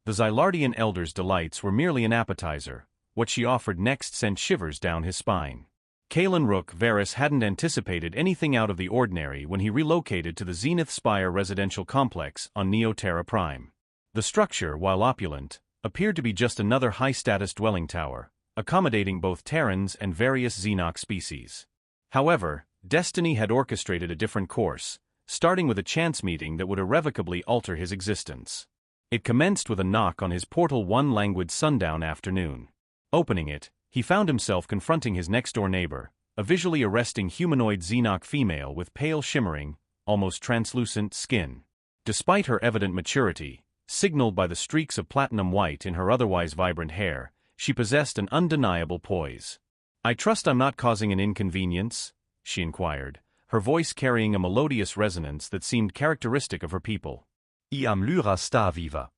The Xylardian elder's delights were merely an appetizer. What she offered next sent shivers down his spine. Kalen Rook Varys hadn't anticipated anything out of the ordinary when he relocated to the Zenith Spire residential complex on Neoterra Prime. The structure, while opulent, appeared to be just another high-status dwelling tower, accommodating both Terrans and various Xenox species. However, destiny had orchestrated a different course, starting with a chance meeting that would irrevocably alter his existence. It commenced with a knock on his portal one languid sundown afternoon. Opening it, he found himself confronting his next-door neighbor, a visually arresting humanoid Xenoc female with pale shimmering, almost translucent skin. Despite her evident maturity, signaled by the streaks of platinum white in her otherwise vibrant hair, she possessed an undeniable poise. "I trust I'm not causing an inconvenience?" she inquired, her voice carrying a melodious resonance that seemed characteristic of her people. I am Lyra Starviva.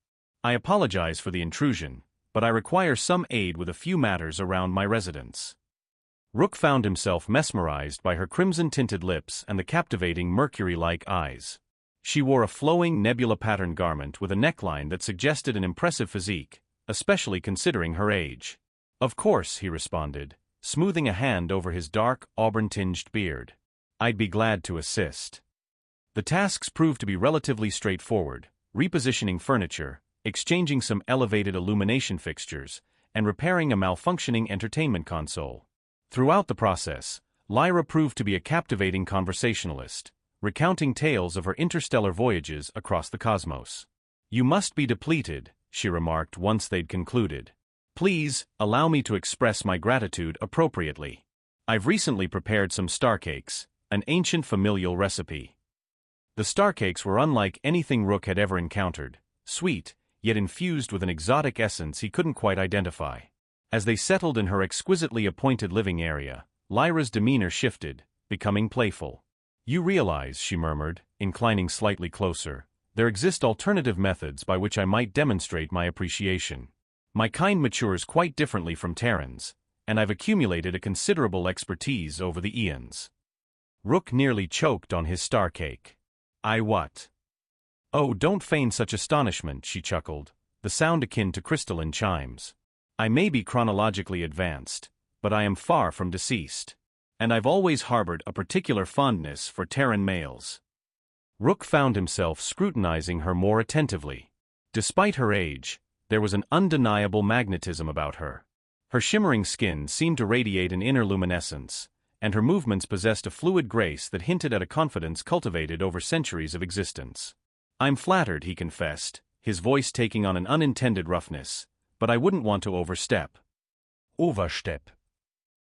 "I apologize for the intrusion, but I require some aid with a few matters around my residence." Rook found himself mesmerized by her crimson-tinted lips and the captivating mercury-like eyes. She wore a flowing nebula-patterned garment with a neckline that suggested an impressive physique, especially considering her age. "Of course," he responded, smoothing a hand over his dark, auburn-tinged beard. "I'd be glad to assist." The tasks proved to be relatively straightforward: repositioning furniture, exchanging some elevated illumination fixtures, and repairing a malfunctioning entertainment console. Throughout the process, Lyra proved to be a captivating conversationalist, recounting tales of her interstellar voyages across the cosmos. "You must be depleted," she remarked once they'd concluded. "Please, allow me to express my gratitude appropriately. I've recently prepared some star cakes, an ancient familial recipe." The star cakes were unlike anything Rook had ever encountered, sweet, yet infused with an exotic essence he couldn't quite identify. As they settled in her exquisitely appointed living area, Lyra's demeanor shifted, becoming playful. "You realize," she murmured, inclining slightly closer, "there exist alternative methods by which I might demonstrate my appreciation. My kind matures quite differently from Terran's, and I've accumulated a considerable expertise over the eons." Rook nearly choked on his star cake. "I what?" "Oh, don't feign such astonishment," she chuckled, the sound akin to crystalline chimes. "I may be chronologically advanced, but I am far from deceased. And I've always harbored a particular fondness for Terran males." Rook found himself scrutinizing her more attentively. Despite her age, there was an undeniable magnetism about her. Her shimmering skin seemed to radiate an inner luminescence, and her movements possessed a fluid grace that hinted at a confidence cultivated over centuries of existence. "I'm flattered," he confessed, his voice taking on an unintended roughness, "but I wouldn't want to overstep." Overstep.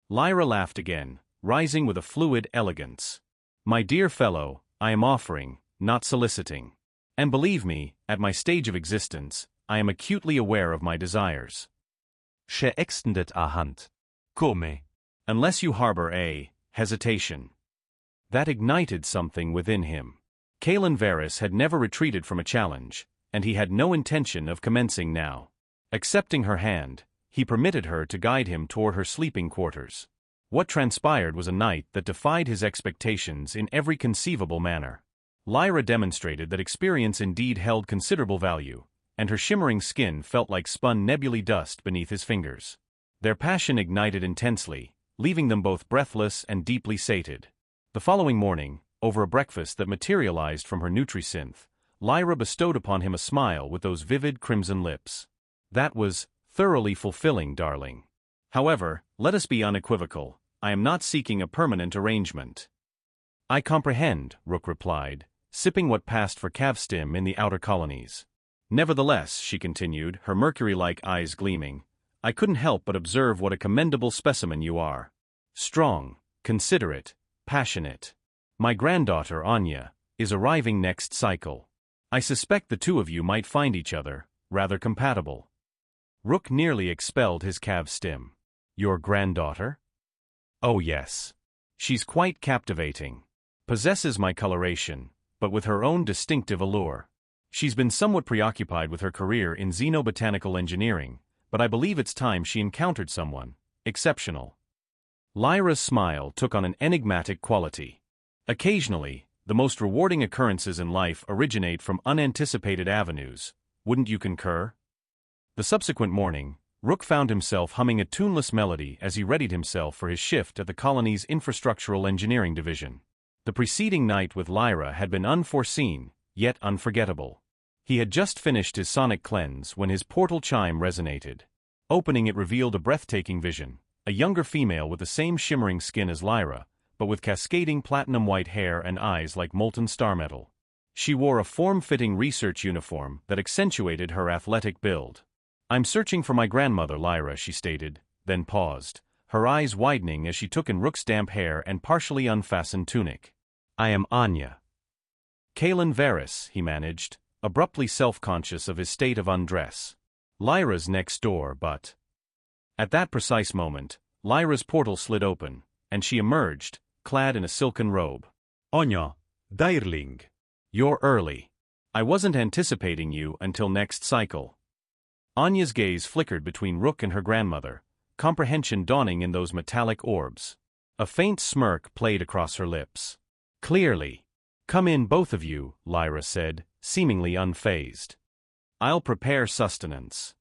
Lyra laughed again, rising with a fluid elegance. "My dear fellow, I am offering, not soliciting. And believe me, at my stage of existence, I am acutely aware of my desires." She extended a hand. Come. "Unless you harbor a hesitation." That ignited something within him. Kalen Varys had never retreated from a challenge, and he had no intention of commencing now. Accepting her hand, he permitted her to guide him toward her sleeping quarters. What transpired was a night that defied his expectations in every conceivable manner. Lyra demonstrated that experience indeed held considerable value, and her shimmering skin felt like spun nebulae dust beneath his fingers. Their passion ignited intensely, leaving them both breathless and deeply sated. The following morning, over a breakfast that materialized from her Nutrisynth, Lyra bestowed upon him a smile with those vivid crimson lips. "That was thoroughly fulfilling, darling. However, let us be unequivocal, I am not seeking a permanent arrangement." "I comprehend," Rook replied, sipping what passed for Cavstim in the outer colonies. "Nevertheless," she continued, her mercury-like eyes gleaming, "I couldn't help but observe what a commendable specimen you are. Strong, considerate, passionate. My granddaughter, Anya, is arriving next cycle. I suspect the two of you might find each other rather compatible." Rook nearly expelled his Cavstim. "Your granddaughter?" "Oh yes. She's quite captivating. Possesses my coloration, but with her own distinctive allure. She's been somewhat preoccupied with her career in xenobotanical engineering, but I believe it's time she encountered someone exceptional." Lyra's smile took on an enigmatic quality. "Occasionally, the most rewarding occurrences in life originate from unanticipated avenues, wouldn't you concur?" The subsequent morning, Rook found himself humming a tuneless melody as he readied himself for his shift at the colony's Infrastructural Engineering Division. The preceding night with Lyra had been unforeseen, yet unforgettable. He had just finished his sonic cleanse when his portal chime resonated. Opening it revealed a breathtaking vision, a younger female with the same shimmering skin as Lyra, but with cascading platinum-white hair and eyes like molten star metal. She wore a form-fitting research uniform that accentuated her athletic build. "I'm searching for my grandmother, Lyra," she stated, then paused, her eyes widening as she took in Rook's damp hair and partially unfastened tunic. "I am Anya." "Kalen Varys," he managed, abruptly self-conscious of his state of undress. "Lyra's next door, but—" At that precise moment, Lyra's portal slid open, and she emerged, clad in a silken robe. "Anya, darling. You're early. I wasn't anticipating you until next cycle." Anya's gaze flickered between Rook and her grandmother, comprehension dawning in those metallic orbs. A faint smirk played across her lips. "Clearly. Come in, both of you," Lyra said, seemingly unfazed. "I'll prepare sustenance."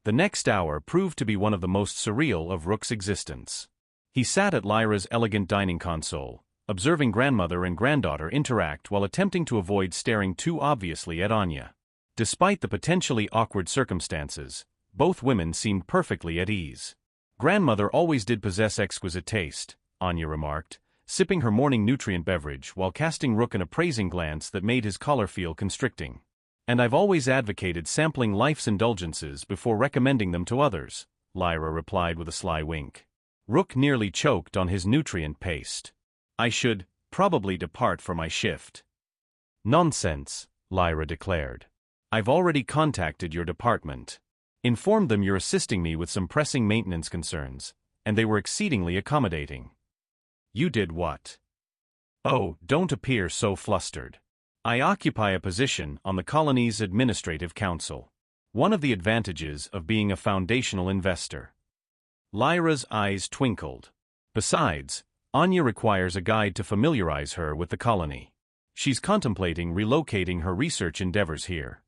The next hour proved to be one of the most surreal of Rook's existence. He sat at Lyra's elegant dining console, observing grandmother and granddaughter interact while attempting to avoid staring too obviously at Anya. Despite the potentially awkward circumstances, both women seemed perfectly at ease. "Grandmother always did possess exquisite taste," Anya remarked, sipping her morning nutrient beverage while casting Rook an appraising glance that made his collar feel constricting. "And I've always advocated sampling life's indulgences before recommending them to others," Lyra replied with a sly wink. Rook nearly choked on his nutrient paste. "I should probably depart for my shift." "Nonsense," Lyra declared. "I've already contacted your department. Informed them you're assisting me with some pressing maintenance concerns, and they were exceedingly accommodating." "You did what?" "Oh, don't appear so flustered. I occupy a position on the colony's administrative council. One of the advantages of being a foundational investor." Lyra's eyes twinkled. "Besides, Anya requires a guide to familiarize her with the colony. She's contemplating relocating her research endeavors here."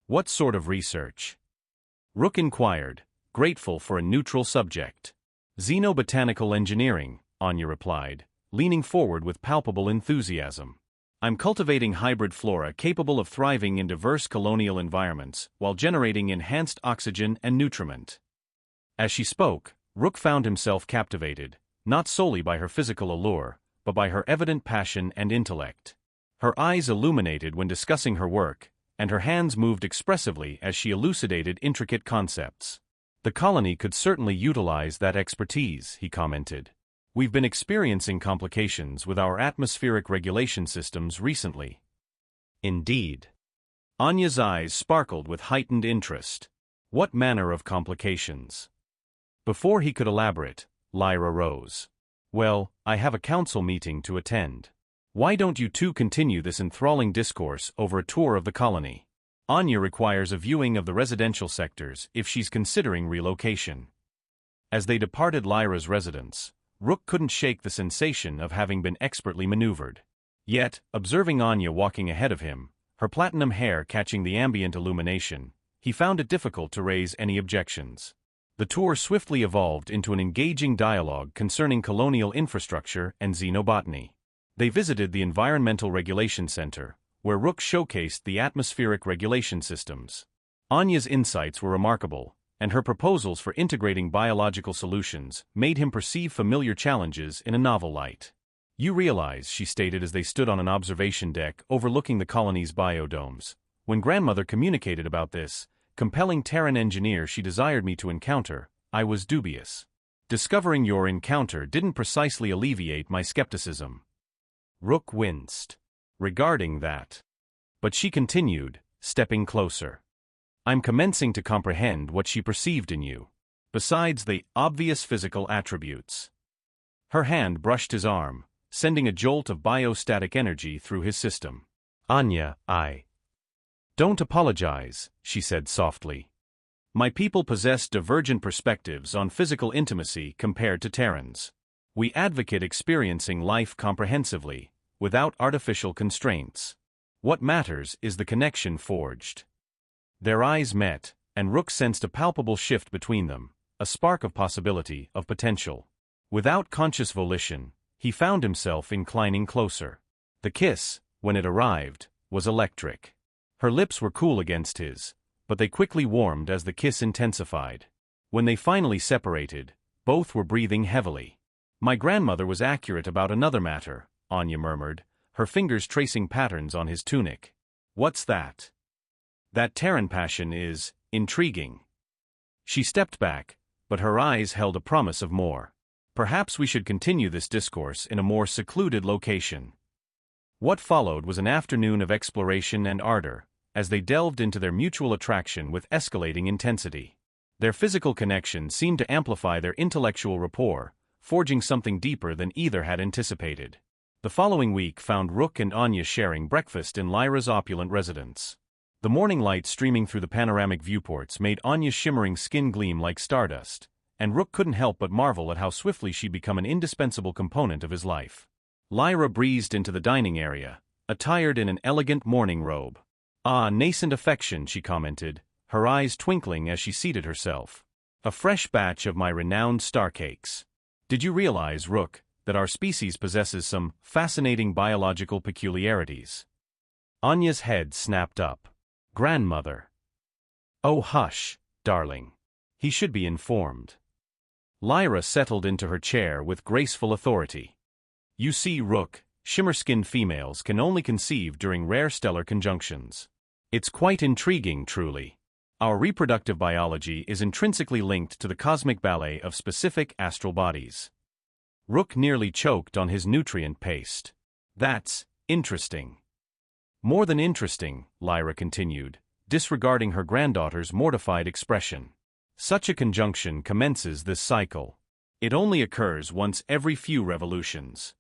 "What sort of research?" Rook inquired, grateful for a neutral subject. "Xenobotanical engineering," Anya replied, leaning forward with palpable enthusiasm. "I'm cultivating hybrid flora capable of thriving in diverse colonial environments while generating enhanced oxygen and nutriment." As she spoke, Rook found himself captivated, not solely by her physical allure, but by her evident passion and intellect. Her eyes illuminated when discussing her work, and her hands moved expressively as she elucidated intricate concepts. "The colony could certainly utilize that expertise," he commented. "We've been experiencing complications with our atmospheric regulation systems recently." "Indeed." Anya's eyes sparkled with heightened interest. "What manner of complications?" Before he could elaborate, Lyra rose. "Well, I have a council meeting to attend. Why don't you two continue this enthralling discourse over a tour of the colony? Anya requires a viewing of the residential sectors if she's considering relocation." As they departed Lyra's residence, Rook couldn't shake the sensation of having been expertly maneuvered. Yet, observing Anya walking ahead of him, her platinum hair catching the ambient illumination, he found it difficult to raise any objections. The tour swiftly evolved into an engaging dialogue concerning colonial infrastructure and xenobotany. They visited the Environmental Regulation Center, where Rook showcased the atmospheric regulation systems. Anya's insights were remarkable, and her proposals for integrating biological solutions made him perceive familiar challenges in a novel light. "You realize," she stated as they stood on an observation deck overlooking the colony's biodomes, "when grandmother communicated about this compelling Terran engineer she desired me to encounter, I was dubious. Discovering your encounter didn't precisely alleviate my skepticism." Rook winced. "Regarding that." But she continued, stepping closer. "I'm commencing to comprehend what she perceived in you, besides the obvious physical attributes." Her hand brushed his arm, sending a jolt of biostatic energy through his system. "Anya, Don't apologize," she said softly. "My people possess divergent perspectives on physical intimacy compared to Terrans. We advocate experiencing life comprehensively, without artificial constraints. What matters is the connection forged." Their eyes met, and Rook sensed a palpable shift between them, a spark of possibility, of potential. Without conscious volition, he found himself inclining closer. The kiss, when it arrived, was electric. Her lips were cool against his, but they quickly warmed as the kiss intensified. When they finally separated, both were breathing heavily. "My grandmother was accurate about another matter," Anya murmured, her fingers tracing patterns on his tunic. "What's that?" "That Terran passion is intriguing." She stepped back, but her eyes held a promise of more. "Perhaps we should continue this discourse in a more secluded location." What followed was an afternoon of exploration and ardor, as they delved into their mutual attraction with escalating intensity. Their physical connection seemed to amplify their intellectual rapport, forging something deeper than either had anticipated. The following week found Rook and Anya sharing breakfast in Lyra's opulent residence. The morning light streaming through the panoramic viewports made Anya's shimmering skin gleam like stardust, and Rook couldn't help but marvel at how swiftly she'd become an indispensable component of his life. Lyra breezed into the dining area, attired in an elegant morning robe. "Ah, nascent affection," she commented, her eyes twinkling as she seated herself. "A fresh batch of my renowned star cakes. Did you realize, Rook, that our species possesses some fascinating biological peculiarities?" Anya's head snapped up. "Grandmother." "Oh, hush, darling. He should be informed." Lyra settled into her chair with graceful authority. "You see, Rook, shimmer-skinned females can only conceive during rare stellar conjunctions. It's quite intriguing, truly. Our reproductive biology is intrinsically linked to the cosmic ballet of specific astral bodies." Rook nearly choked on his nutrient paste. "That's interesting." "More than interesting," Lyra continued, disregarding her granddaughter's mortified expression. "Such a conjunction commences this cycle. It only occurs once every few revolutions."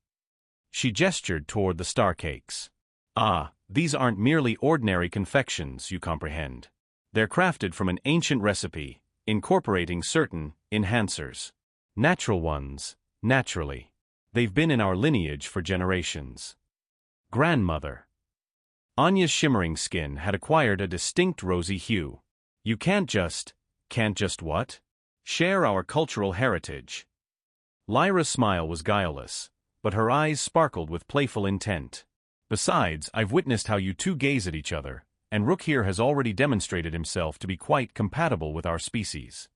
She gestured toward the star cakes. "Ah, these aren't merely ordinary confections, you comprehend. They're crafted from an ancient recipe, incorporating certain enhancers. Natural ones, naturally. They've been in our lineage for generations." "Grandmother." Anya's shimmering skin had acquired a distinct rosy hue. "You can't just what? Share our cultural heritage." Lyra's smile was guileless, but her eyes sparkled with playful intent. "Besides, I've witnessed how you two gaze at each other, and Rook here has already demonstrated himself to be quite compatible with our species."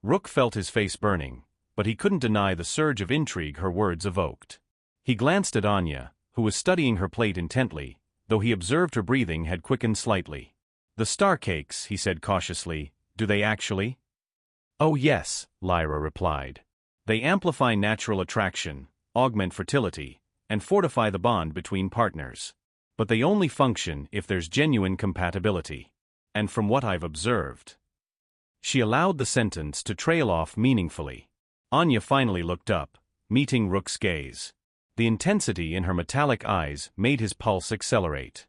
Rook felt his face burning, but he couldn't deny the surge of intrigue her words evoked. He glanced at Anya, who was studying her plate intently, though he observed her breathing had quickened slightly. "The star cakes," he said cautiously, "do they actually?" "Oh yes," Lyra replied. "They amplify natural attraction, augment fertility, and fortify the bond between partners. But they only function if there's genuine compatibility. And from what I've observed." She allowed the sentence to trail off meaningfully. Anya finally looked up, meeting Rook's gaze. The intensity in her metallic eyes made his pulse accelerate.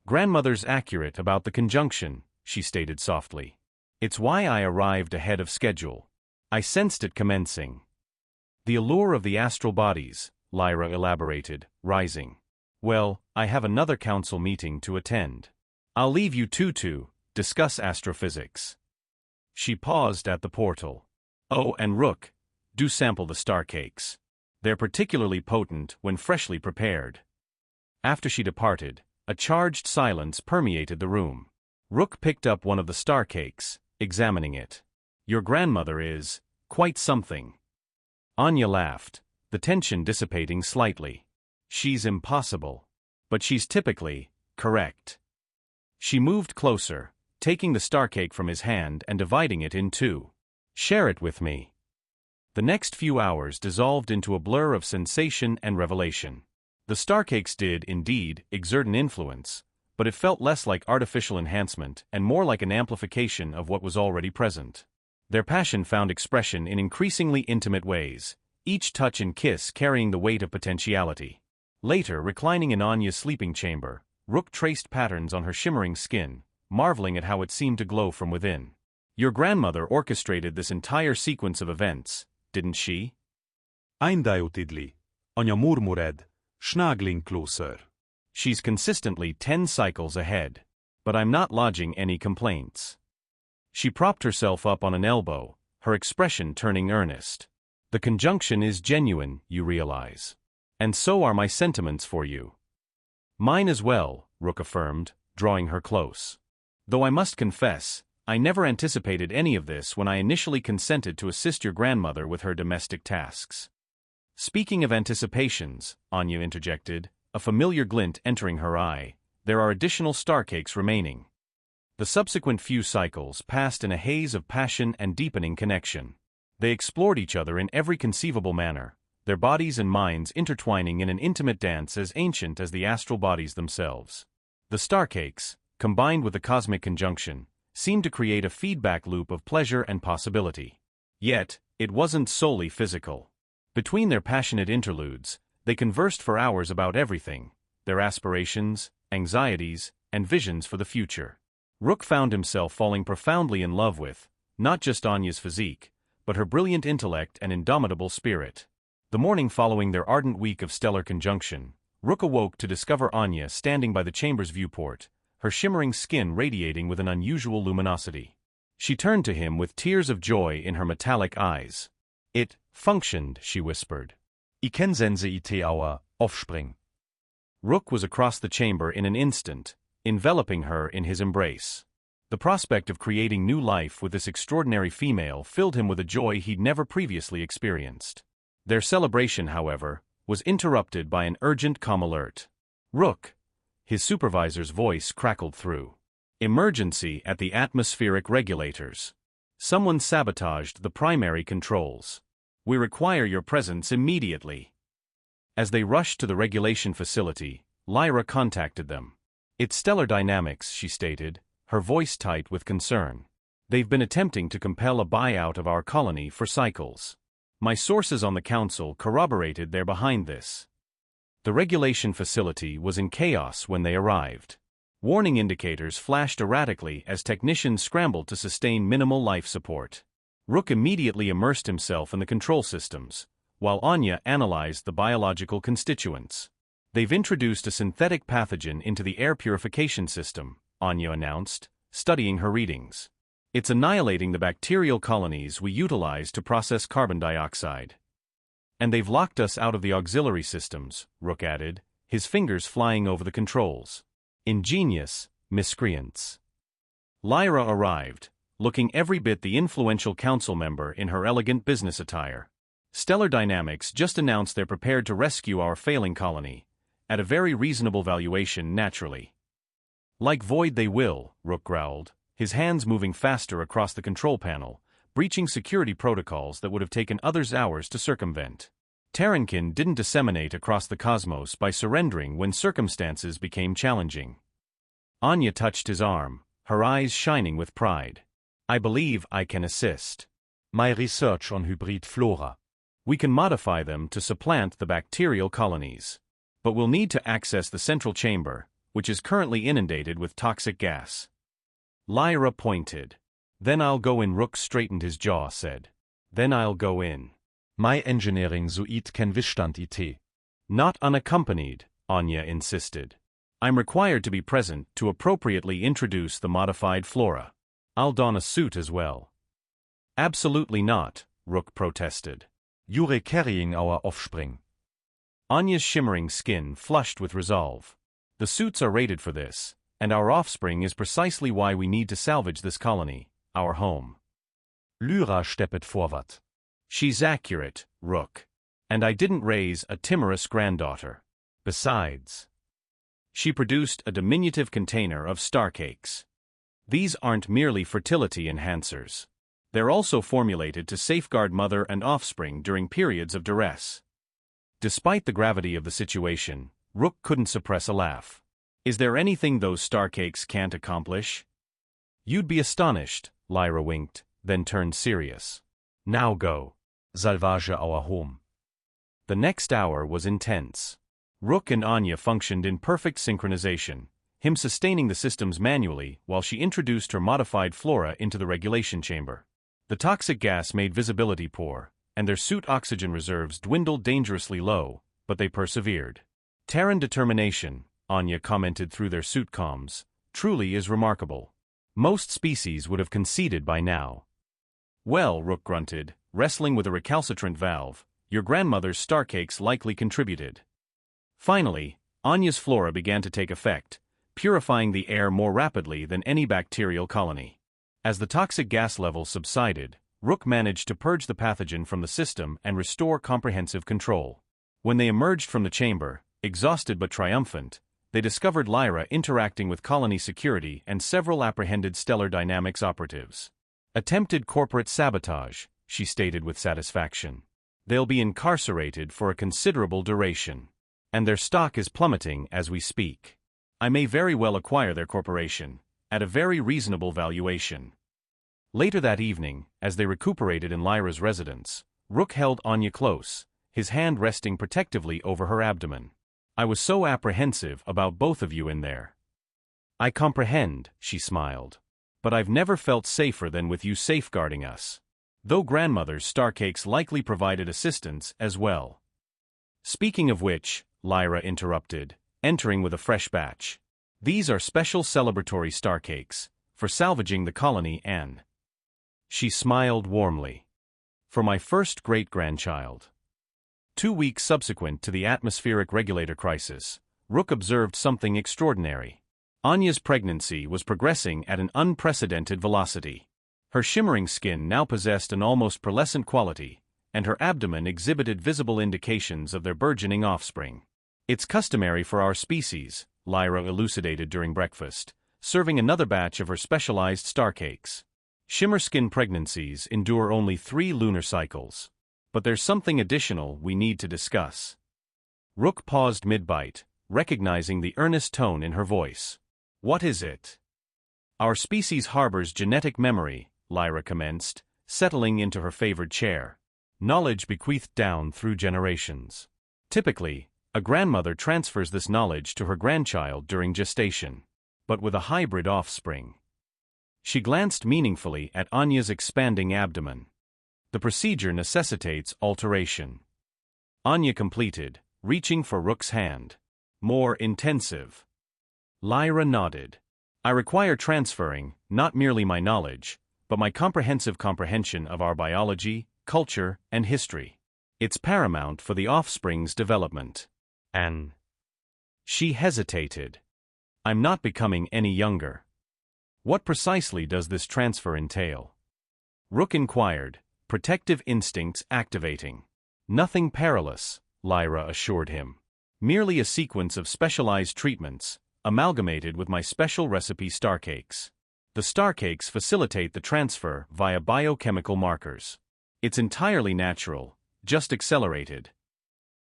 "Grandmother's accurate about the conjunction," she stated softly. "It's why I arrived ahead of schedule. I sensed it commencing." "The allure of the astral bodies," Lyra elaborated, rising. "Well, I have another council meeting to attend. I'll leave you two to discuss astrophysics." She paused at the portal. "Oh, and Rook, do sample the star cakes. They're particularly potent when freshly prepared." After she departed, a charged silence permeated the room. Rook picked up one of the star cakes, examining it. "Your grandmother is quite something." Anya laughed, the tension dissipating slightly. "She's impossible. But she's typically correct." She moved closer, taking the star cake from his hand and dividing it in two. "Share it with me." The next few hours dissolved into a blur of sensation and revelation. The star cakes did, indeed, exert an influence, but it felt less like artificial enhancement and more like an amplification of what was already present. Their passion found expression in increasingly intimate ways, each touch and kiss carrying the weight of potentiality. Later, reclining in Anya's sleeping chamber, Rook traced patterns on her shimmering skin, marveling at how it seemed to glow from within. "Your grandmother orchestrated this entire sequence of events, didn't she?" Undoubtedly. Anya murmured, snuggling closer. "She's consistently 10 cycles ahead. But I'm not lodging any complaints." She propped herself up on an elbow, her expression turning earnest. The conjunction is genuine, you realize. And so are my sentiments for you. Mine as well, Rook affirmed, drawing her close. Though I must confess, I never anticipated any of this when I initially consented to assist your grandmother with her domestic tasks. Speaking of anticipations, Anya interjected, a familiar glint entering her eye, there are additional star cakes remaining. The subsequent few cycles passed in a haze of passion and deepening connection. They explored each other in every conceivable manner, their bodies and minds intertwining in an intimate dance as ancient as the astral bodies themselves. The star cakes, combined with the cosmic conjunction, seemed to create a feedback loop of pleasure and possibility. Yet, it wasn't solely physical. Between their passionate interludes, they conversed for hours about everything, their aspirations, anxieties, and visions for the future. Rook found himself falling profoundly in love with, not just Anya's physique, but her brilliant intellect and indomitable spirit. The morning following their ardent week of stellar conjunction, Rook awoke to discover Anya standing by the chamber's viewport, her shimmering skin radiating with an unusual luminosity. She turned to him with tears of joy in her metallic eyes. It functioned, she whispered. Ich ken sense it our offspring. Rook was across the chamber in an instant, enveloping her in his embrace. The prospect of creating new life with this extraordinary female filled him with a joy he'd never previously experienced. Their celebration, however, was interrupted by an urgent comm alert. Rook! His supervisor's voice crackled through. Emergency at the atmospheric regulators. Someone sabotaged the primary controls. We require your presence immediately. As they rushed to the regulation facility, Lyra contacted them. It's stellar dynamics, she stated, her voice tight with concern. They've been attempting to compel a buyout of our colony for cycles. My sources on the council corroborated they're behind this. The regulation facility was in chaos when they arrived. Warning indicators flashed erratically as technicians scrambled to sustain minimal life support. Rook immediately immersed himself in the control systems, while Anya analyzed the biological constituents. They've introduced a synthetic pathogen into the air purification system, Anya announced, studying her readings. It's annihilating the bacterial colonies we utilize to process carbon dioxide. And they've locked us out of the auxiliary systems, Rook added, his fingers flying over the controls. Ingenious miscreants. Lyra arrived, looking every bit the influential council member in her elegant business attire. Stellar Dynamics just announced they're prepared to rescue our failing colony, at a very reasonable valuation naturally. Like Void they will, Rook growled, his hands moving faster across the control panel, breaching security protocols that would have taken others hours to circumvent. Terrankin didn't disseminate across the cosmos by surrendering when circumstances became challenging. Anya touched his arm, her eyes shining with pride. I believe I can assist. My research on hybrid flora. We can modify them to supplant the bacterial colonies. But we'll need to access the central chamber, which is currently inundated with toxic gas. Lyra pointed. Then I'll go in. Rook straightened his jaw, said. Then I'll go in. My engineering so it can Wissstand it. Not unaccompanied, Anya insisted. I'm required to be present to appropriately introduce the modified flora. I'll don a suit as well. Absolutely not, Rook protested. You're carrying our offspring. Anya's shimmering skin flushed with resolve. The suits are rated for this, and our offspring is precisely why we need to salvage this colony, our home. Lyra steppet forward. She's accurate, Rook. And I didn't raise a timorous granddaughter. Besides, she produced a diminutive container of star cakes. These aren't merely fertility enhancers. They're also formulated to safeguard mother and offspring during periods of duress. Despite the gravity of the situation, Rook couldn't suppress a laugh. Is there anything those star cakes can't accomplish? You'd be astonished, Lyra winked, then turned serious. Now go. Salvage our home. The next hour was intense. Rook and Anya functioned in perfect synchronization, him sustaining the systems manually while she introduced her modified flora into the regulation chamber. The toxic gas made visibility poor, and their suit oxygen reserves dwindled dangerously low, but they persevered. Terran determination, Anya commented through their suit comms, truly is remarkable. Most species would have conceded by now. Well, Rook grunted, wrestling with a recalcitrant valve, your grandmother's star cakes likely contributed. Finally, Anya's flora began to take effect, purifying the air more rapidly than any bacterial colony. As the toxic gas levels subsided, Rook managed to purge the pathogen from the system and restore comprehensive control. When they emerged from the chamber, exhausted but triumphant, they discovered Lyra interacting with colony security and several apprehended stellar dynamics operatives. Attempted corporate sabotage, she stated with satisfaction. They'll be incarcerated for a considerable duration. And their stock is plummeting as we speak. I may very well acquire their corporation, at a very reasonable valuation. Later that evening, as they recuperated in Lyra's residence, Rook held Anya close, his hand resting protectively over her abdomen. I was so apprehensive about both of you in there. I comprehend, she smiled. But I've never felt safer than with you safeguarding us. Though grandmother's star cakes likely provided assistance as well. Speaking of which, Lyra interrupted, entering with a fresh batch. These are special celebratory star cakes, for salvaging the colony and... She smiled warmly. For my first great-grandchild. 2 weeks subsequent to the atmospheric regulator crisis, Rook observed something extraordinary. Anya's pregnancy was progressing at an unprecedented velocity. Her shimmering skin now possessed an almost pearlescent quality, and her abdomen exhibited visible indications of their burgeoning offspring. It's customary for our species, Lyra elucidated during breakfast, serving another batch of her specialized star cakes. Shimmer skin pregnancies endure only 3 lunar cycles. But there's something additional we need to discuss. Rook paused mid-bite, recognizing the earnest tone in her voice. What is it? Our species harbors genetic memory, Lyra commenced, settling into her favored chair. Knowledge bequeathed down through generations. Typically, a grandmother transfers this knowledge to her grandchild during gestation, but with a hybrid offspring. She glanced meaningfully at Anya's expanding abdomen. The procedure necessitates alteration. Anya completed, reaching for Rook's hand. More intensive. Lyra nodded. I require transferring, not merely my knowledge, but my comprehensive comprehension of our biology, culture, and history. It's paramount for the offspring's development. And she hesitated. I'm not becoming any younger. What precisely does this transfer entail? Rook inquired, protective instincts activating. Nothing perilous, Lyra assured him. Merely a sequence of specialized treatments, amalgamated with my special recipe star cakes. The star cakes facilitate the transfer via biochemical markers. It's entirely natural, just accelerated.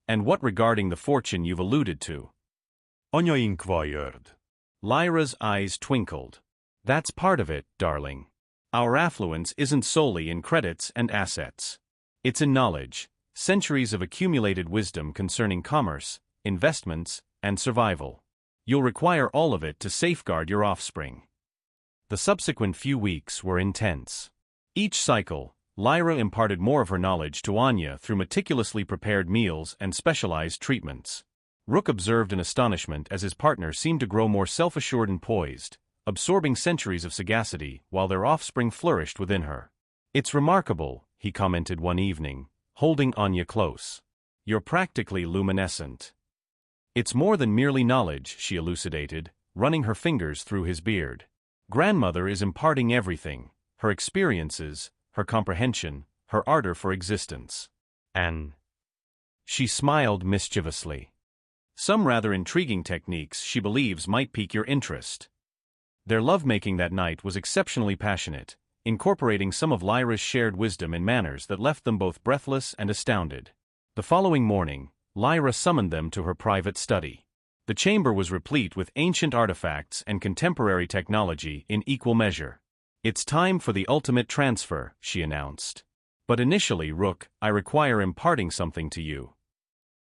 And what regarding the fortune you've alluded to? Anya inquired. Lyra's eyes twinkled. That's part of it, darling. Our affluence isn't solely in credits and assets. It's in knowledge, centuries of accumulated wisdom concerning commerce, investments, and survival. You'll require all of it to safeguard your offspring. The subsequent few weeks were intense. Each cycle, Lyra imparted more of her knowledge to Anya through meticulously prepared meals and specialized treatments. Rook observed in astonishment as his partner seemed to grow more self-assured and poised, absorbing centuries of sagacity while their offspring flourished within her. It's remarkable, he commented one evening, holding Anya close. You're practically luminescent. It's more than merely knowledge, she elucidated, running her fingers through his beard. Grandmother is imparting everything, her experiences, her comprehension, her ardor for existence. And she smiled mischievously. Some rather intriguing techniques she believes might pique your interest. Their lovemaking that night was exceptionally passionate, incorporating some of Lyra's shared wisdom in manners that left them both breathless and astounded. The following morning, Lyra summoned them to her private study. The chamber was replete with ancient artifacts and contemporary technology in equal measure. It's time for the ultimate transfer, she announced. But initially, Rook, I require imparting something to you.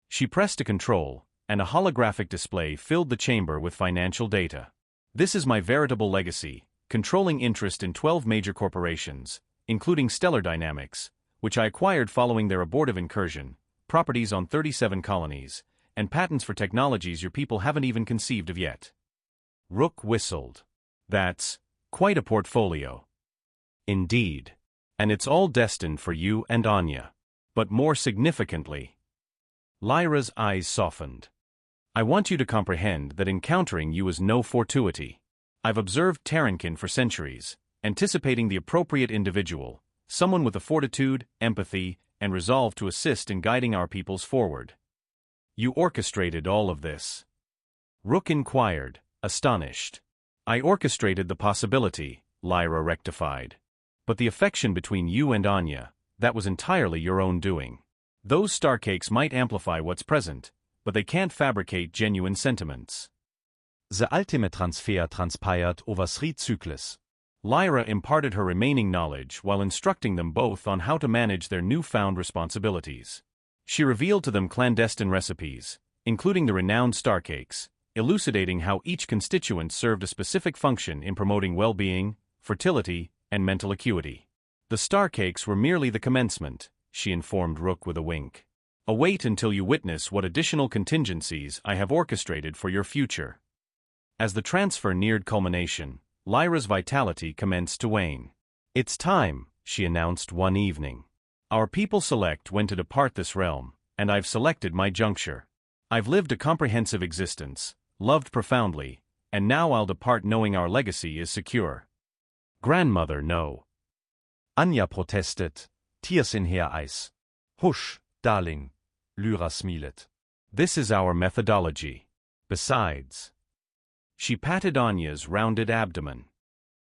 She pressed a control, and a holographic display filled the chamber with financial data. This is my veritable legacy, controlling interest in 12 major corporations, including Stellar Dynamics, which I acquired following their abortive incursion, properties on 37 colonies, and patents for technologies your people haven't even conceived of yet. Rook whistled. That's Quite a portfolio. Indeed. And it's all destined for you and Anya. But more significantly, Lyra's eyes softened. I want you to comprehend that encountering you is no fortuity. I've observed Terrankin for centuries, anticipating the appropriate individual, someone with the fortitude, empathy, and resolve to assist in guiding our peoples forward. You orchestrated all of this. Rook inquired, astonished. I orchestrated the possibility, Lyra rectified. But the affection between you and Anya, that was entirely your own doing. Those starcakes might amplify what's present, but they can't fabricate genuine sentiments. The ultimate transfer transpired over 3 cycles. Lyra imparted her remaining knowledge while instructing them both on how to manage their newfound responsibilities. She revealed to them clandestine recipes, including the renowned starcakes, elucidating how each constituent served a specific function in promoting well-being, fertility, and mental acuity. The starcakes were merely the commencement, she informed Rook with a wink. Await until you witness what additional contingencies I have orchestrated for your future. As the transfer neared culmination, Lyra's vitality commenced to wane. It's time, she announced one evening. Our people select when to depart this realm, and I've selected my juncture. I've lived a comprehensive existence, loved profoundly, and now I'll depart knowing our legacy is secure. Grandmother, no. Anya protested, tears in her eyes. Hush, darling, Lyra smiled. This is our methodology. Besides, she patted Anya's rounded abdomen.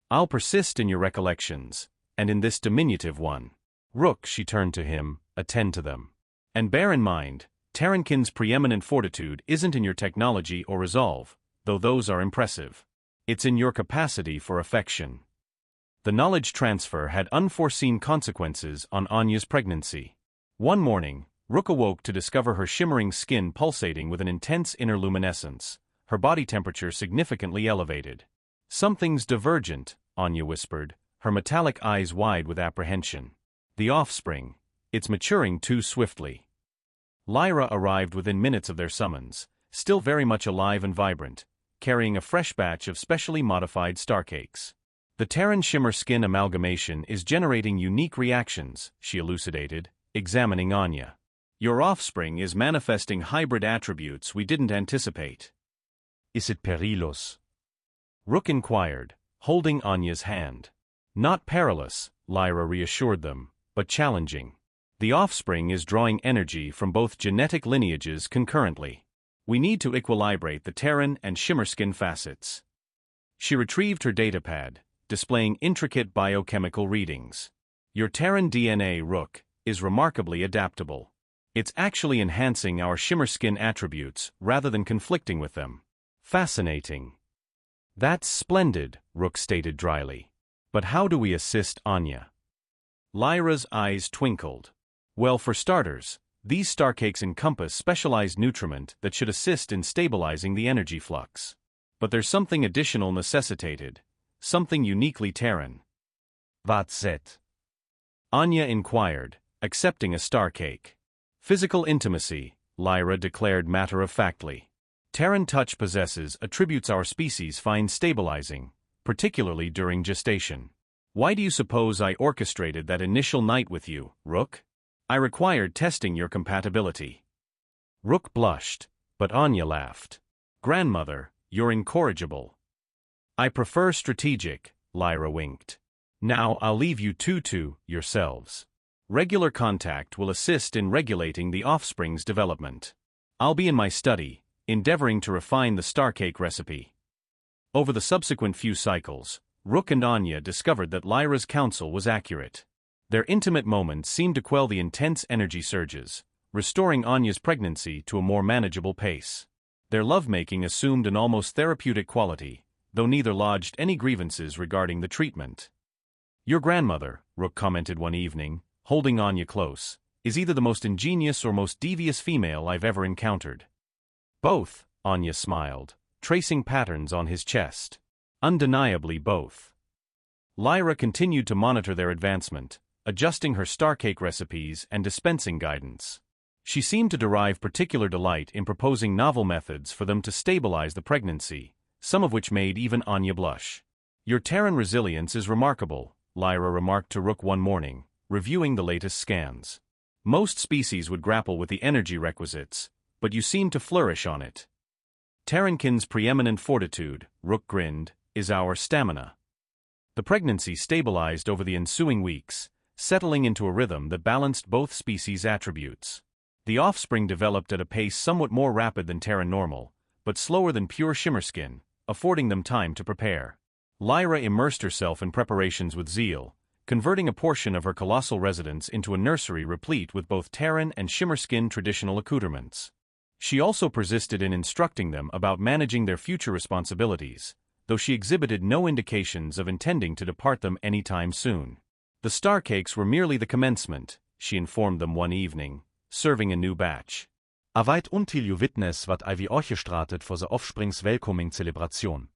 I'll persist in your recollections, and in this diminutive one. Rook, she turned to him, attend to them. And bear in mind, Terrankin's preeminent fortitude isn't in your technology or resolve, though those are impressive. It's in your capacity for affection. The knowledge transfer had unforeseen consequences on Anya's pregnancy. One morning, Rook awoke to discover her shimmering skin pulsating with an intense inner luminescence, her body temperature significantly elevated. Something's divergent, Anya whispered, her metallic eyes wide with apprehension. The offspring. It's maturing too swiftly. Lyra arrived within minutes of their summons, still very much alive and vibrant, carrying a fresh batch of specially modified starcakes. The Terran shimmer skin amalgamation is generating unique reactions, she elucidated, examining Anya. Your offspring is manifesting hybrid attributes we didn't anticipate. Is it perilous? Rook inquired, holding Anya's hand. Not perilous, Lyra reassured them, but challenging. The offspring is drawing energy from both genetic lineages concurrently. We need to equilibrate the Terran and shimmer skin facets. She retrieved her datapad, displaying intricate biochemical readings. Your Terran DNA, Rook, is remarkably adaptable. It's actually enhancing our shimmer skin attributes rather than conflicting with them. Fascinating. That's splendid, Rook stated dryly. But how do we assist Anya? Lyra's eyes twinkled. Well, for starters, these starcakes encompass specialized nutriment that should assist in stabilizing the energy flux. But there's something additional necessitated. Something uniquely Terran. What's that? Anya inquired, accepting a starcake. Physical intimacy, Lyra declared matter-of-factly. Terran touch possesses attributes our species find stabilizing, particularly during gestation. Why do you suppose I orchestrated that initial night with you, Rook? I required testing your compatibility. Rook blushed, but Anya laughed. Grandmother, you're incorrigible. I prefer strategic, Lyra winked. Now I'll leave you two to yourselves. Regular contact will assist in regulating the offspring's development. I'll be in my study, endeavoring to refine the starcake recipe. Over the subsequent few cycles, Rook and Anya discovered that Lyra's counsel was accurate. Their intimate moments seemed to quell the intense energy surges, restoring Anya's pregnancy to a more manageable pace. Their lovemaking assumed an almost therapeutic quality, though neither lodged any grievances regarding the treatment. Your grandmother, Rook commented one evening, holding Anya close, is either the most ingenious or most devious female I've ever encountered. Both, Anya smiled, tracing patterns on his chest. Undeniably both. Lyra continued to monitor their advancement, adjusting her starcake recipes and dispensing guidance. She seemed to derive particular delight in proposing novel methods for them to stabilize the pregnancy, some of which made even Anya blush. Your Terran resilience is remarkable, Lyra remarked to Rook one morning, reviewing the latest scans. Most species would grapple with the energy requisites, but you seem to flourish on it. Terrankin's preeminent fortitude, Rook grinned, is our stamina. The pregnancy stabilized over the ensuing weeks, settling into a rhythm that balanced both species' attributes. The offspring developed at a pace somewhat more rapid than Terran normal, but slower than pure shimmerskin, affording them time to prepare. Lyra immersed herself in preparations with zeal, converting a portion of her colossal residence into a nursery replete with both Terran and shimmerskin traditional accoutrements. She also persisted in instructing them about managing their future responsibilities, though she exhibited no indications of intending to depart them anytime soon. The star cakes were merely the commencement, she informed them one evening, serving a new batch. Aveit until you witness wat I vi orchestratet for the offspring's welcoming celebration.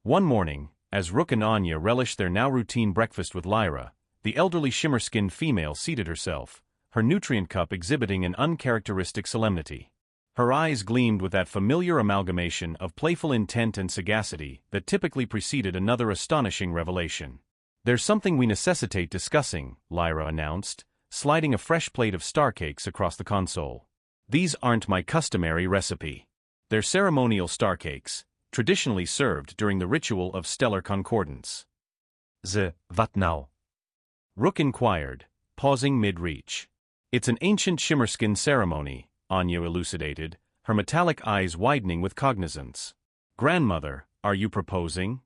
One morning, as Rook and Anya relished their now routine breakfast with Lyra, the elderly shimmer-skinned female seated herself, her nutrient cup exhibiting an uncharacteristic solemnity. Her eyes gleamed with that familiar amalgamation of playful intent and sagacity that typically preceded another astonishing revelation. There's something we necessitate discussing, Lyra announced, sliding a fresh plate of star cakes across the console. These aren't my customary recipe. They're ceremonial star cakes, traditionally served during the ritual of stellar concordance. What now? Rook inquired, pausing mid-reach. It's an ancient shimmerskin ceremony, Anya elucidated, her metallic eyes widening with cognizance. Grandmother, are you proposing?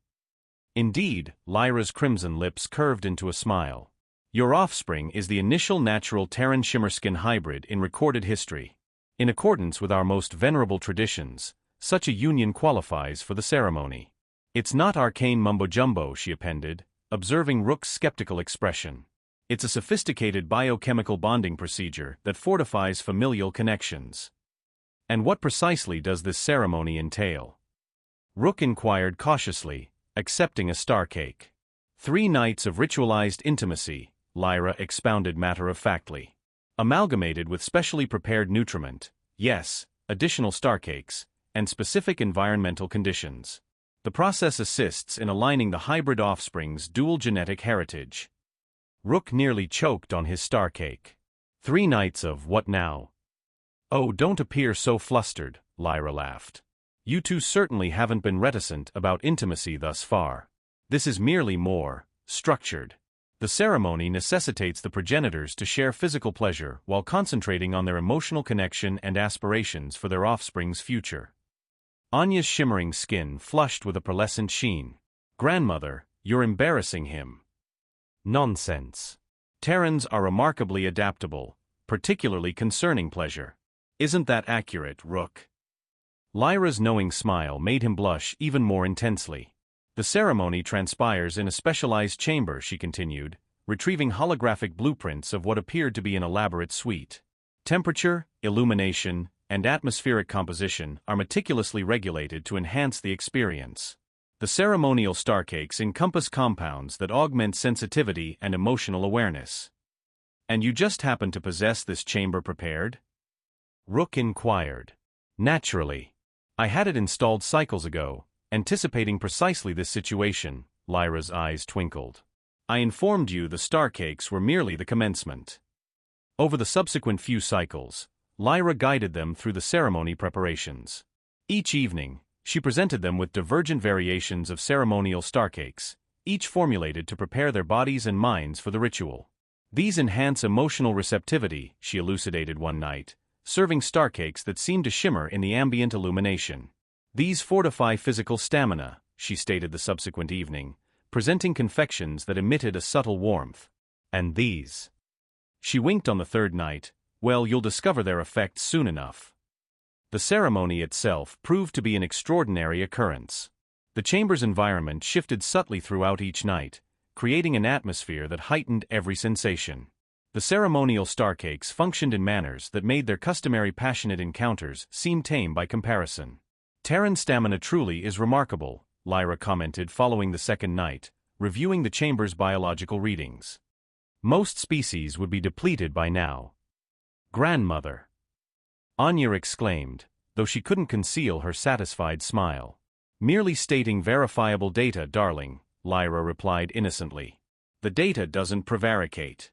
Indeed, Lyra's crimson lips curved into a smile. Your offspring is the initial natural Terran shimmerskin hybrid in recorded history. In accordance with our most venerable traditions, such a union qualifies for the ceremony. It's not arcane mumbo-jumbo, she appended, observing Rook's skeptical expression. It's a sophisticated biochemical bonding procedure that fortifies familial connections. And what precisely does this ceremony entail? Rook inquired cautiously, accepting a star cake. 3 nights of ritualized intimacy, Lyra expounded matter-of-factly. Amalgamated with specially prepared nutriment, yes, additional star cakes, and specific environmental conditions. The process assists in aligning the hybrid offspring's dual genetic heritage. Rook nearly choked on his star cake. 3 nights of what now? Oh, don't appear so flustered, Lyra laughed. You two certainly haven't been reticent about intimacy thus far. This is merely more structured. The ceremony necessitates the progenitors to share physical pleasure while concentrating on their emotional connection and aspirations for their offspring's future. Anya's shimmering skin flushed with a pearlescent sheen. Grandmother, you're embarrassing him. Nonsense. Terrans are remarkably adaptable, particularly concerning pleasure. Isn't that accurate, Rook? Lyra's knowing smile made him blush even more intensely. The ceremony transpires in a specialized chamber, she continued, retrieving holographic blueprints of what appeared to be an elaborate suite. Temperature, illumination, and atmospheric composition are meticulously regulated to enhance the experience. The ceremonial star cakes encompass compounds that augment sensitivity and emotional awareness. And you just happen to possess this chamber prepared? Rook inquired. Naturally. I had it installed cycles ago, anticipating precisely this situation, Lyra's eyes twinkled. I informed you the star cakes were merely the commencement. Over the subsequent few cycles, Lyra guided them through the ceremony preparations. Each evening, she presented them with divergent variations of ceremonial star cakes, each formulated to prepare their bodies and minds for the ritual. These enhance emotional receptivity, she elucidated one night, serving star cakes that seemed to shimmer in the ambient illumination. These fortify physical stamina, she stated the subsequent evening, presenting confections that emitted a subtle warmth. And these? She winked on the 3rd night. Well, you'll discover their effects soon enough. The ceremony itself proved to be an extraordinary occurrence. The chamber's environment shifted subtly throughout each night, creating an atmosphere that heightened every sensation. The ceremonial star cakes functioned in manners that made their customary passionate encounters seem tame by comparison. Terran stamina truly is remarkable, Lyra commented following the 2nd night, reviewing the chamber's biological readings. Most species would be depleted by now. Grandmother! Anya exclaimed, though she couldn't conceal her satisfied smile. Merely stating verifiable data, darling, Lyra replied innocently. The data doesn't prevaricate.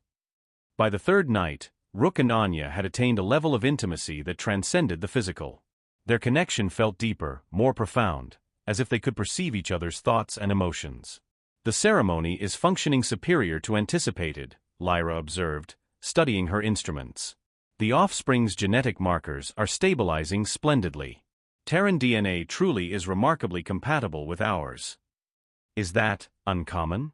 By the third night, Rook and Anya had attained a level of intimacy that transcended the physical. Their connection felt deeper, more profound, as if they could perceive each other's thoughts and emotions. The ceremony is functioning superior to anticipated, Lyra observed, studying her instruments. The offspring's genetic markers are stabilizing splendidly. Terran DNA truly is remarkably compatible with ours. Is that uncommon?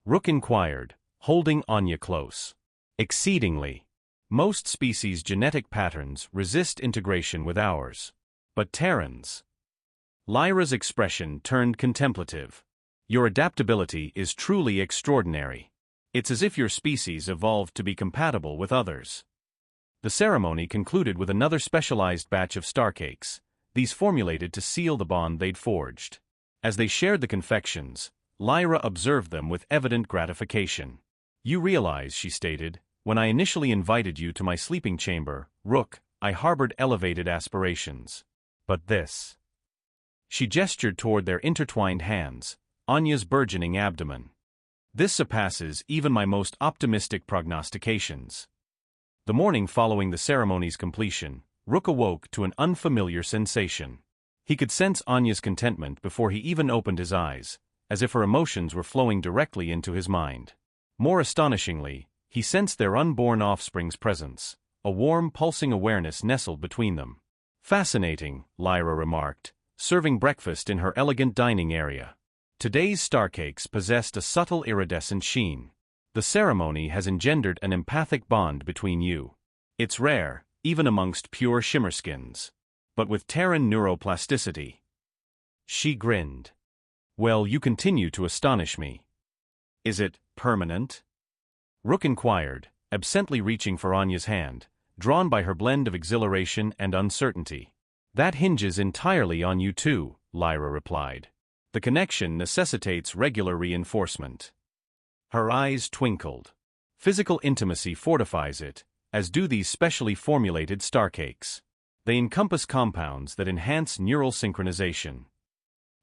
Rook inquired, holding Anya close. Exceedingly. Most species' genetic patterns resist integration with ours. But Terrans. Lyra's expression turned contemplative. Your adaptability is truly extraordinary. It's as if your species evolved to be compatible with others. The ceremony concluded with another specialized batch of star cakes, these formulated to seal the bond they'd forged. As they shared the confections, Lyra observed them with evident gratification. You realize, she stated, when I initially invited you to my sleeping chamber, Rook, I harbored elevated aspirations. But this. She gestured toward their intertwined hands, Anya's burgeoning abdomen. This surpasses even my most optimistic prognostications. The morning following the ceremony's completion, Rook awoke to an unfamiliar sensation. He could sense Anya's contentment before he even opened his eyes, as if her emotions were flowing directly into his mind. More astonishingly, he sensed their unborn offspring's presence, a warm, pulsing awareness nestled between them. Fascinating, Lyra remarked, serving breakfast in her elegant dining area. Today's star cakes possessed a subtle iridescent sheen. The ceremony has engendered an empathic bond between you. It's rare, even amongst pure shimmerskins. But with Terran neuroplasticity. She grinned. Well, you continue to astonish me. Is it permanent? Rook inquired, absently reaching for Anya's hand, drawn by her blend of exhilaration and uncertainty. That hinges entirely on you two, Lyra replied. The connection necessitates regular reinforcement. Her eyes twinkled. Physical intimacy fortifies it, as do these specially formulated star cakes. They encompass compounds that enhance neural synchronization.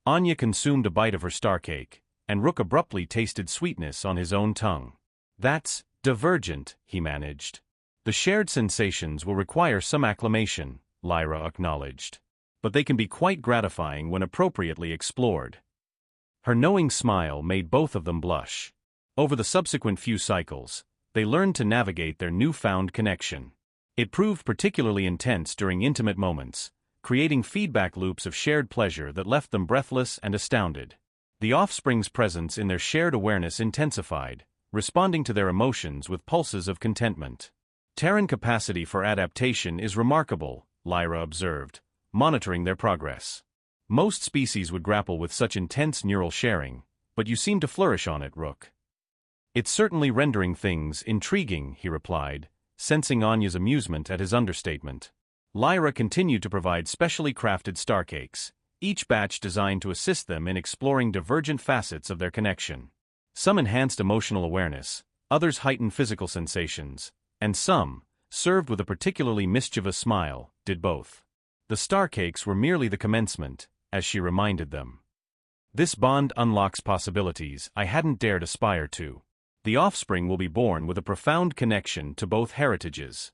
Anya consumed a bite of her star cake, and Rook abruptly tasted sweetness on his own tongue. That's divergent, he managed. The shared sensations will require some acclimation, Lyra acknowledged. But they can be quite gratifying when appropriately explored. Her knowing smile made both of them blush. Over the subsequent few cycles, they learned to navigate their newfound connection. It proved particularly intense during intimate moments, creating feedback loops of shared pleasure that left them breathless and astounded. The offspring's presence in their shared awareness intensified, responding to their emotions with pulses of contentment. Terran capacity for adaptation is remarkable, Lyra observed, monitoring their progress. Most species would grapple with such intense neural sharing, but you seem to flourish on it, Rook. It's certainly rendering things intriguing, he replied, sensing Anya's amusement at his understatement. Lyra continued to provide specially crafted star cakes, each batch designed to assist them in exploring divergent facets of their connection. Some enhanced emotional awareness, others heightened physical sensations, and some, served with a particularly mischievous smile, did both. The star cakes were merely the commencement, as she reminded them. This bond unlocks possibilities I hadn't dared aspire to. The offspring will be born with a profound connection to both heritages.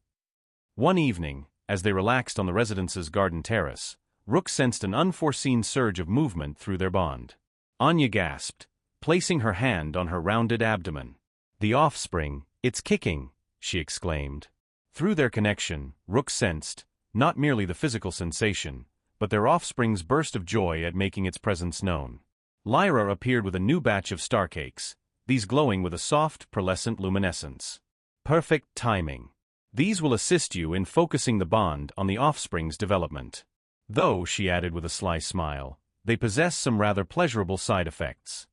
One evening, as they relaxed on the residence's garden terrace, Rook sensed an unforeseen surge of movement through their bond. Anya gasped, placing her hand on her rounded abdomen. The offspring, it's kicking, she exclaimed. Through their connection, Rook sensed, not merely the physical sensation, but their offspring's burst of joy at making its presence known. Lyra appeared with a new batch of star cakes, these glowing with a soft, pearlescent luminescence. Perfect timing. These will assist you in focusing the bond on the offspring's development. Though, she added with a sly smile, they possess some rather pleasurable side effects.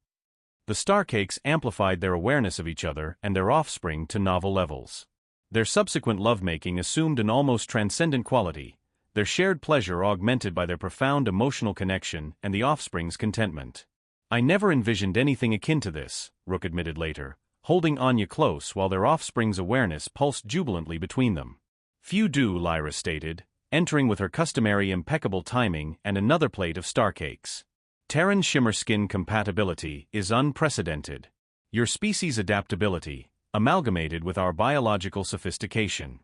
The star cakes amplified their awareness of each other and their offspring to novel levels. Their subsequent lovemaking assumed an almost transcendent quality, their shared pleasure augmented by their profound emotional connection and the offspring's contentment. I never envisioned anything akin to this, Rook admitted later, holding Anya close while their offspring's awareness pulsed jubilantly between them. Few do, Lyra stated, entering with her customary impeccable timing and another plate of star cakes. Terran shimmer skin compatibility is unprecedented. Your species' adaptability, amalgamated with our biological sophistication.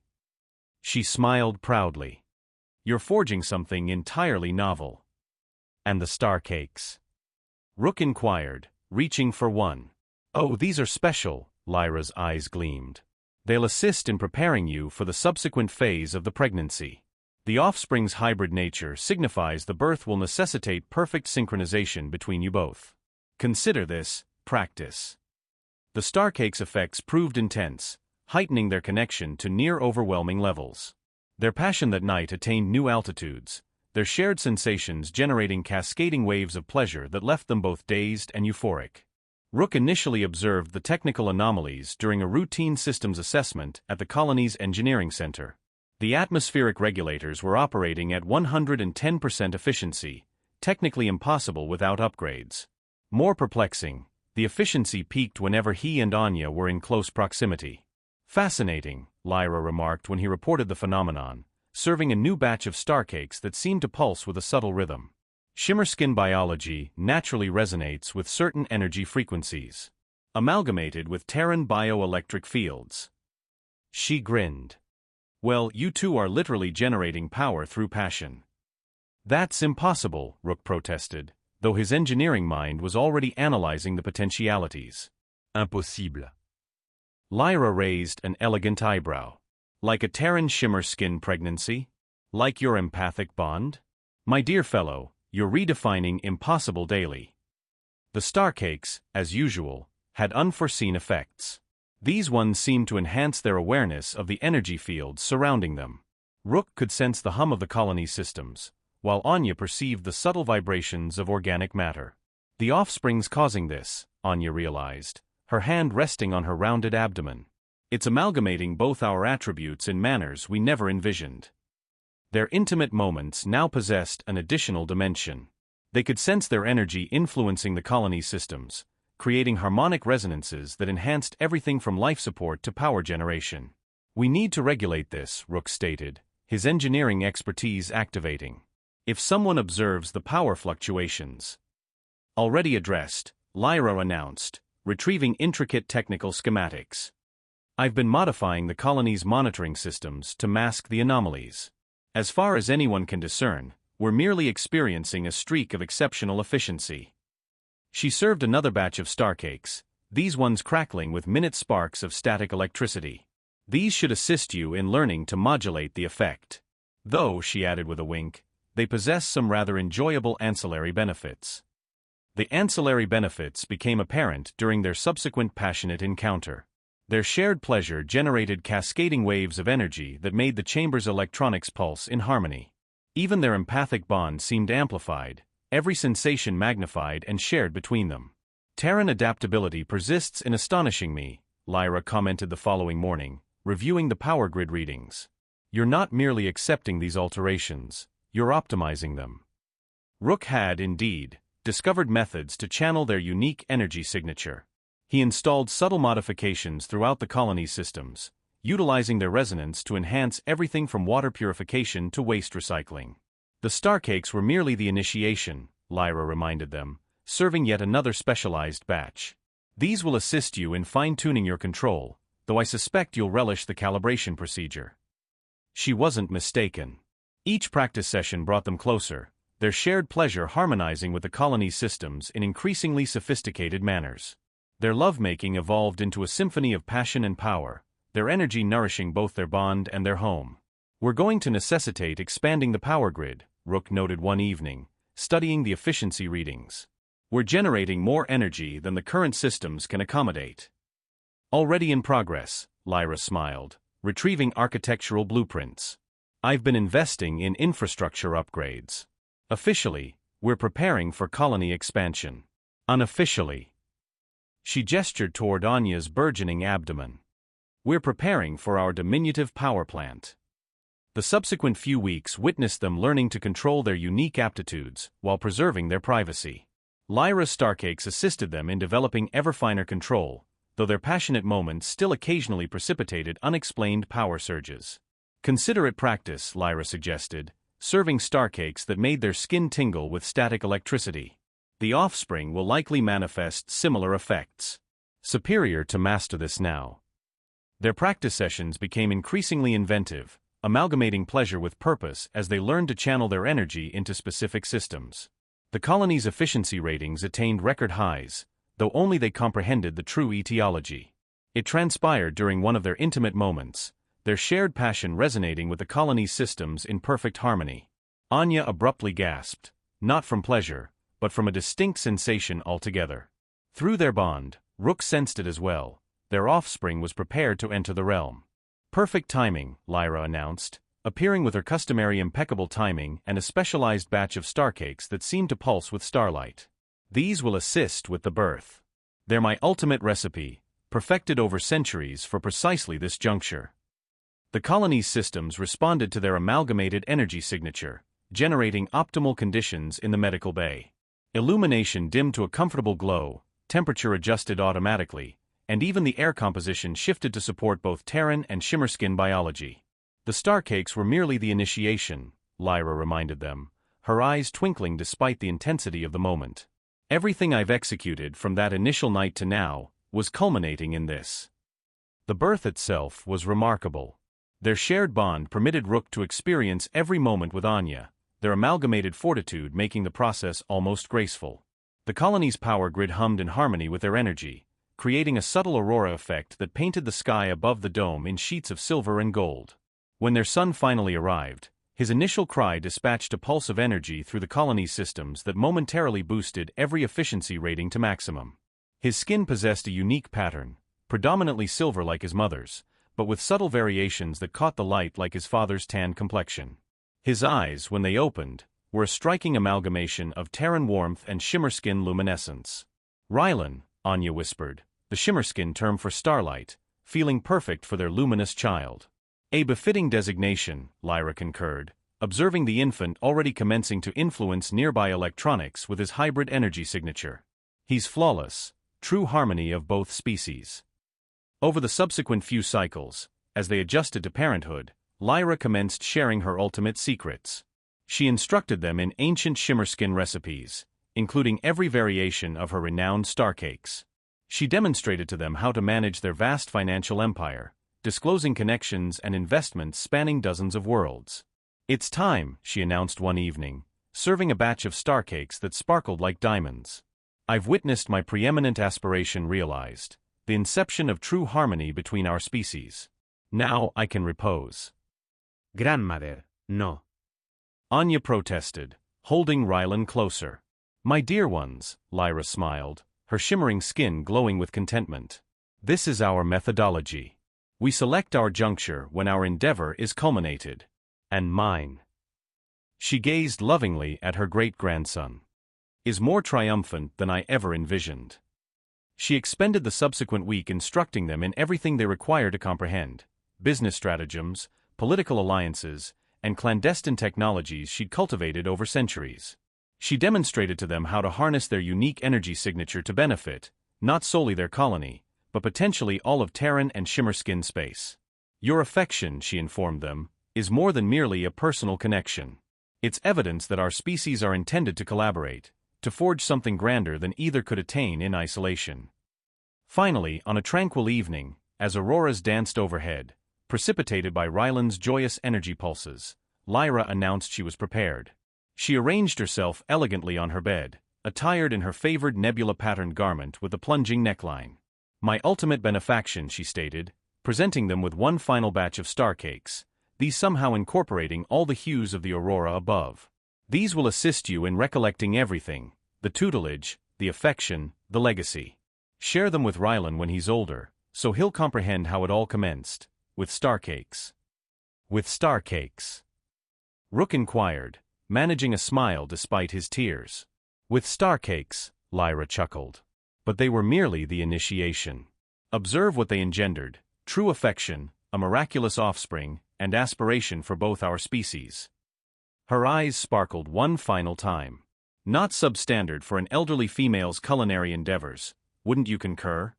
She smiled proudly. You're forging something entirely novel. And the star cakes? Rook inquired, reaching for one. Oh, these are special, Lyra's eyes gleamed. They'll assist in preparing you for the subsequent phase of the pregnancy. The offspring's hybrid nature signifies the birth will necessitate perfect synchronization between you both. Consider this practice. The star cake's effects proved intense, heightening their connection to near overwhelming levels. Their passion that night attained new altitudes, their shared sensations generating cascading waves of pleasure that left them both dazed and euphoric. Rook initially observed the technical anomalies during a routine systems assessment at the colony's engineering center. The atmospheric regulators were operating at 110% efficiency, technically impossible without upgrades. More perplexing, the efficiency peaked whenever he and Anya were in close proximity. Fascinating, Lyra remarked when he reported the phenomenon, serving a new batch of star cakes that seemed to pulse with a subtle rhythm. Shimmerskin biology naturally resonates with certain energy frequencies, amalgamated with Terran bioelectric fields. She grinned. Well, you two are literally generating power through passion. That's impossible, Rook protested, though his engineering mind was already analyzing the potentialities. Impossible. Lyra raised an elegant eyebrow. Like a Terran shimmer skin pregnancy? Like your empathic bond? My dear fellow, you're redefining impossible daily. The star cakes, as usual, had unforeseen effects. These ones seemed to enhance their awareness of the energy fields surrounding them. Rook could sense the hum of the colony's systems, while Anya perceived the subtle vibrations of organic matter. The offspring's causing this, Anya realized, her hand resting on her rounded abdomen. It's amalgamating both our attributes in manners we never envisioned. Their intimate moments now possessed an additional dimension. They could sense their energy influencing the colony's systems, creating harmonic resonances that enhanced everything from life support to power generation. We need to regulate this, Rook stated, his engineering expertise activating. If someone observes the power fluctuations already addressed, Lyra announced, retrieving intricate technical schematics. I've been modifying the colony's monitoring systems to mask the anomalies. As far as anyone can discern, we're merely experiencing a streak of exceptional efficiency. She served another batch of star cakes, these ones crackling with minute sparks of static electricity. These should assist you in learning to modulate the effect. Though, she added with a wink, they possess some rather enjoyable ancillary benefits. The ancillary benefits became apparent during their subsequent passionate encounter. Their shared pleasure generated cascading waves of energy that made the chamber's electronics pulse in harmony. Even their empathic bond seemed amplified, every sensation magnified and shared between them. Terran adaptability persists in astonishing me, Lyra commented the following morning, reviewing the power grid readings. You're not merely accepting these alterations, you're optimizing them. Rook had, indeed, discovered methods to channel their unique energy signature. He installed subtle modifications throughout the colony's systems, utilizing their resonance to enhance everything from water purification to waste recycling. The star cakes were merely the initiation, Lyra reminded them, serving yet another specialized batch. These will assist you in fine-tuning your control, though I suspect you'll relish the calibration procedure. She wasn't mistaken. Each practice session brought them closer, their shared pleasure harmonizing with the colony's systems in increasingly sophisticated manners. Their lovemaking evolved into a symphony of passion and power, their energy nourishing both their bond and their home. We're going to necessitate expanding the power grid, Rook noted one evening, studying the efficiency readings. We're generating more energy than the current systems can accommodate. Already in progress, Lyra smiled, retrieving architectural blueprints. I've been investing in infrastructure upgrades. Officially, we're preparing for colony expansion. Unofficially, she gestured toward Anya's burgeoning abdomen. We're preparing for our diminutive power plant. The subsequent few weeks witnessed them learning to control their unique aptitudes while preserving their privacy. Lyra's starcakes assisted them in developing ever finer control, though their passionate moments still occasionally precipitated unexplained power surges. Considerate practice, Lyra suggested, serving starcakes that made their skin tingle with static electricity. The offspring will likely manifest similar effects. Superior to master this now. Their practice sessions became increasingly inventive, amalgamating pleasure with purpose as they learned to channel their energy into specific systems. The colony's efficiency ratings attained record highs, though only they comprehended the true etiology. It transpired during one of their intimate moments, their shared passion resonating with the colony's systems in perfect harmony. Anya abruptly gasped, not from pleasure, but from a distinct sensation altogether. Through their bond, Rook sensed it as well. Their offspring was prepared to enter the realm. Perfect timing, Lyra announced, appearing with her customary impeccable timing and a specialized batch of starcakes that seemed to pulse with starlight. These will assist with the birth. They're my ultimate recipe, perfected over centuries for precisely this juncture. The colony's systems responded to their amalgamated energy signature, generating optimal conditions in the medical bay. Illumination dimmed to a comfortable glow, temperature adjusted automatically, and even the air composition shifted to support both Terran and Shimmerskin biology. The starcakes were merely the initiation, Lyra reminded them, her eyes twinkling despite the intensity of the moment. Everything I've executed from that initial night to now was culminating in this. The birth itself was remarkable. Their shared bond permitted Rook to experience every moment with Anya, their amalgamated fortitude making the process almost graceful. The colony's power grid hummed in harmony with their energy, creating a subtle aurora effect that painted the sky above the dome in sheets of silver and gold. When their son finally arrived, his initial cry dispatched a pulse of energy through the colony's systems that momentarily boosted every efficiency rating to maximum. His skin possessed a unique pattern, predominantly silver like his mother's, but with subtle variations that caught the light like his father's tan complexion. His eyes, when they opened, were a striking amalgamation of Terran warmth and Shimmerskin luminescence. Rylan, Anya whispered, the Shimmerskin term for starlight, feeling perfect for their luminous child. A befitting designation, Lyra concurred, observing the infant already commencing to influence nearby electronics with his hybrid energy signature. He's flawless, true harmony of both species. Over the subsequent few cycles, as they adjusted to parenthood, Lyra commenced sharing her ultimate secrets. She instructed them in ancient Shimmerskin recipes, including every variation of her renowned starcakes. She demonstrated to them how to manage their vast financial empire, disclosing connections and investments spanning dozens of worlds. It's time, she announced one evening, serving a batch of starcakes that sparkled like diamonds. I've witnessed my preeminent aspiration realized, the inception of true harmony between our species. Now I can repose. Grandmother, no. Anya protested, holding Rylan closer. My dear ones, Lyra smiled, her shimmering skin glowing with contentment. This is our methodology. We select our juncture when our endeavor is culminated. And mine. She gazed lovingly at her great-grandson. Is more triumphant than I ever envisioned. She expended the subsequent week instructing them in everything they require to comprehend, business stratagems, political alliances, and clandestine technologies she'd cultivated over centuries. She demonstrated to them how to harness their unique energy signature to benefit, not solely their colony, but potentially all of Terran and Shimmerskin space. Your affection, she informed them, is more than merely a personal connection. It's evidence that our species are intended to collaborate, to forge something grander than either could attain in isolation. Finally, on a tranquil evening, as auroras danced overhead, precipitated by Rylan's joyous energy pulses, Lyra announced she was prepared. She arranged herself elegantly on her bed, attired in her favored nebula-patterned garment with a plunging neckline. My ultimate benefaction, she stated, presenting them with one final batch of starcakes, these somehow incorporating all the hues of the aurora above. These will assist you in recollecting everything, the tutelage, the affection, the legacy. Share them with Rylan when he's older, so he'll comprehend how it all commenced, with starcakes. With starcakes? Rook inquired, managing a smile despite his tears. With starcakes, Lyra chuckled. But they were merely the initiation. Observe what they engendered, true affection, a miraculous offspring, and aspiration for both our species. Her eyes sparkled one final time. Not substandard for an elderly female's culinary endeavors, wouldn't you concur?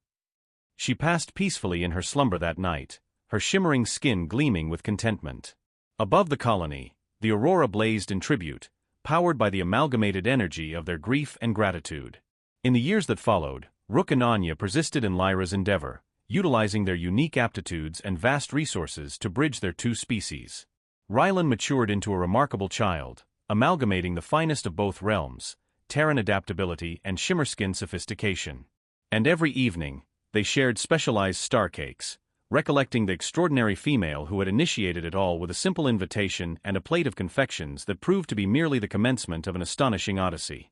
She passed peacefully in her slumber that night, her shimmering skin gleaming with contentment. Above the colony, the aurora blazed in tribute, powered by the amalgamated energy of their grief and gratitude. In the years that followed, Rook and Anya persisted in Lyra's endeavor, utilizing their unique aptitudes and vast resources to bridge their two species. Rylan matured into a remarkable child, amalgamating the finest of both realms, Terran adaptability and Shimmerskin sophistication. And every evening, they shared specialized star cakes, recollecting the extraordinary female who had initiated it all with a simple invitation and a plate of confections that proved to be merely the commencement of an astonishing odyssey.